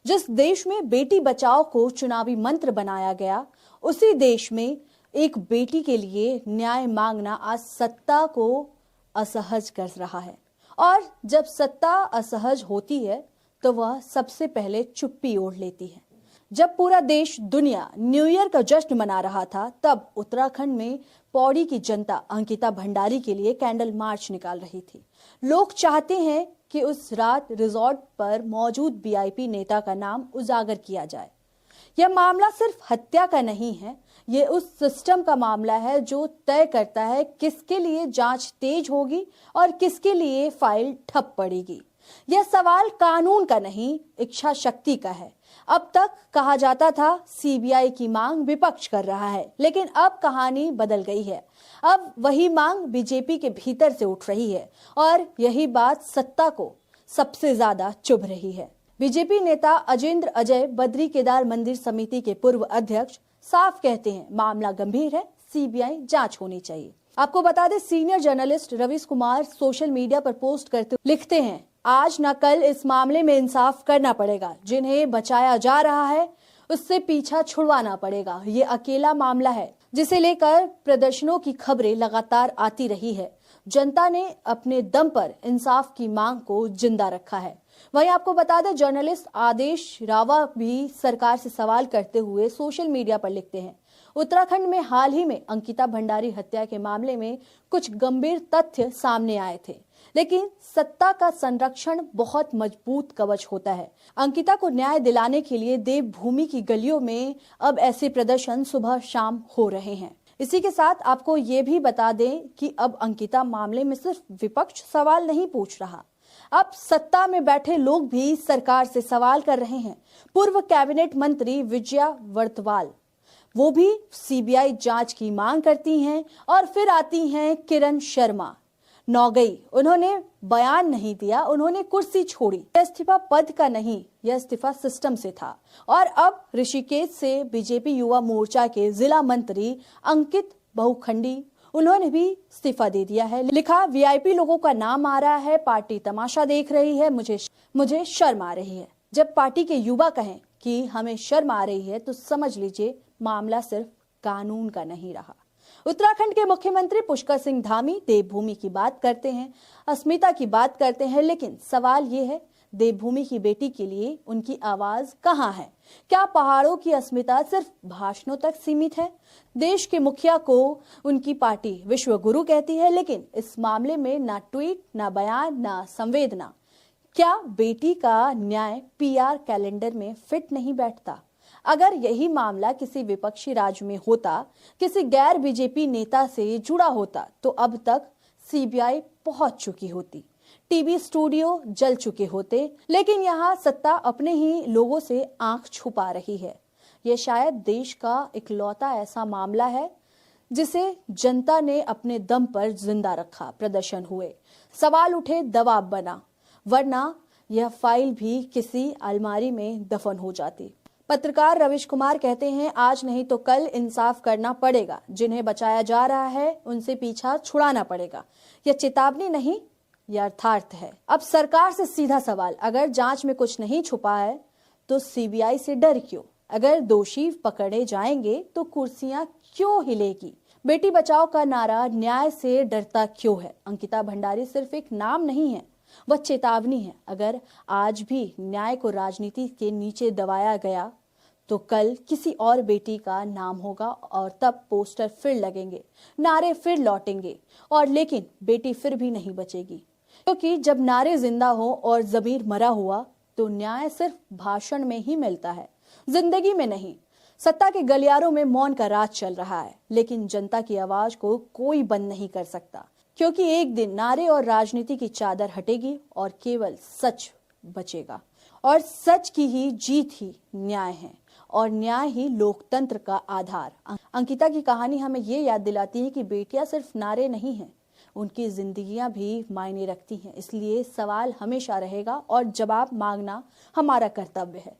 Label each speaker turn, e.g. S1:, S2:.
S1: जिस देश में बेटी बचाओ को चुनावी मंत्र बनाया गया, उसी देश में एक बेटी के लिए न्याय मांगना आज सत्ता को असहज कर रहा है। और जब सत्ता असहज होती है तो वह सबसे पहले चुप्पी ओढ़ लेती है। जब पूरा देश, दुनिया न्यू ईयर का जश्न मना रहा था, तब उत्तराखंड में पौड़ी की जनता अंकिता भंडारी के लिए कैंडल मार्च निकाल रही थी। लोग चाहते हैं कि उस रात रिजॉर्ट पर मौजूद वीआईपी नेता का नाम उजागर किया जाए। यह मामला सिर्फ हत्या का नहीं है, ये उस सिस्टम का मामला है जो तय करता है किसके लिए जांच तेज होगी और किसके लिए फाइल ठप पड़ेगी। यह सवाल कानून का नहीं, इच्छा शक्ति का है। अब तक कहा जाता था सीबीआई की मांग विपक्ष कर रहा है, लेकिन अब कहानी बदल गई है। अब वही मांग बीजेपी के भीतर से उठ रही है और यही बात सत्ता को सबसे ज्यादा चुभ रही है। बीजेपी नेता अजेंद्र अजय, बद्री केदार मंदिर समिति के पूर्व अध्यक्ष, साफ कहते हैं मामला गंभीर है, सीबीआई जांच होनी चाहिए। आपको बता दें, senior journalist Ravish Kumar social media पर पोस्ट करते लिखते हैं, आज न कल इस मामले में इंसाफ करना पड़ेगा। जिन्हें बचाया जा रहा है उससे पीछा छुड़वाना पड़ेगा। ये अकेला मामला है जिसे लेकर प्रदर्शनों की खबरें लगातार आती रही है। जनता ने अपने दम पर इंसाफ की मांग को जिंदा रखा है। वहीं आपको बता दें, जर्नलिस्ट आदेश रावा भी सरकार से सवाल करते हुए सोशल मीडिया पर लिखते हैं, उत्तराखंड में हाल ही में अंकिता भंडारी हत्या के मामले में कुछ गंभीर तथ्य सामने आए थे, लेकिन सत्ता का संरक्षण बहुत मजबूत कवच होता है। अंकिता को न्याय दिलाने के लिए देवभूमि की गलियों में अब ऐसे प्रदर्शन सुबह शाम हो रहे हैं। इसी के साथ आपको ये भी बता दें कि अब अंकिता मामले में सिर्फ विपक्ष सवाल नहीं पूछ रहा, अब सत्ता में बैठे लोग भी सरकार से सवाल कर रहे हैं। पूर्व कैबिनेट मंत्री विजया वर्तवाल, वो भी सीबीआई जांच की मांग करती हैं। और फिर आती हैं किरण शर्मा, नौगई, उन्होंने बयान नहीं दिया, उन्होंने कुर्सी छोड़ी। यह इस्तीफा पद का नहीं, यह इस्तीफा सिस्टम से था। और अब ऋषिकेश से बीजेपी युवा मोर्चा के जिला मंत्री अंकित बहुखंडी, उन्होंने भी इस्तीफा दे दिया है। लिखा, वीआईपी लोगों का नाम आ रहा है, पार्टी तमाशा देख रही है, मुझे शर्म आ रही है। जब पार्टी के युवा कहें कि हमें शर्म आ रही है तो समझ लीजिए मामला सिर्फ कानून का नहीं रहा। उत्तराखंड के मुख्यमंत्री पुष्कर सिंह धामी देवभूमि की बात करते हैं, अस्मिता की बात करते हैं, लेकिन सवाल ये है, देवभूमि की बेटी के लिए उनकी आवाज कहां है? क्या पहाड़ों की अस्मिता सिर्फ भाषणों तक सीमित है? देश के मुखिया को उनकी पार्टी विश्व गुरु कहती है, लेकिन इस मामले में ना ट्वीट, ना बयान, ना संवेदना। क्या बेटी का न्याय पीआर कैलेंडर में फिट नहीं बैठता? अगर यही मामला किसी विपक्षी राज्य में होता, किसी गैर बीजेपी नेता से जुड़ा होता, तो अब तक सीबीआई पहुंच चुकी होती, टीवी स्टूडियो जल चुके होते। लेकिन यहाँ सत्ता अपने ही लोगों से आंख छुपा रही है। यह शायद देश का इकलौता ऐसा मामला है जिसे जनता ने अपने दम पर जिंदा रखा। प्रदर्शन हुए, सवाल उठे, दबाव बना, वरना यह फाइल भी किसी अलमारी में दफन हो जाती। पत्रकार रवीश कुमार कहते हैं, आज नहीं तो कल इंसाफ करना पड़ेगा। जिन्हें बचाया जा रहा है उनसे पीछा छुड़ाना पड़ेगा। यह चेतावनी नहीं, यह अर्थार्थ है। अब सरकार से सीधा सवाल, अगर जांच में कुछ नहीं छुपा है तो सीबीआई से डर क्यों? अगर दोषी पकड़े जाएंगे तो कुर्सियां क्यों हिलेगी? बेटी बचाओ का नारा न्याय से डरता क्यों है? अंकिता भंडारी सिर्फ एक नाम नहीं है, वह चेतावनी है। अगर आज भी न्याय को राजनीति के नीचे दबाया गया तो कल किसी और बेटी का नाम होगा और तब पोस्टर फिर लगेंगे, नारे फिर लौटेंगे, और लेकिन बेटी फिर भी नहीं बचेगी। क्योंकि जब नारे जिंदा हो और जमीर मरा हुआ तो न्याय सिर्फ भाषण में ही मिलता है, जिंदगी में नहीं। सत्ता के गलियारों में मौन का राज चल रहा है, लेकिन जनता की आवाज को कोई बंद नहीं कर सकता, क्योंकि एक दिन नारे और राजनीति की चादर हटेगी और केवल सच बचेगा। और सच की ही जीत ही न्याय है, और न्याय ही लोकतंत्र का आधार। अंकिता की कहानी हमें ये याद दिलाती है कि बेटियां सिर्फ नारे नहीं हैं, उनकी जिंदगियां भी मायने रखती हैं। इसलिए सवाल हमेशा रहेगा और जवाब मांगना हमारा कर्तव्य है।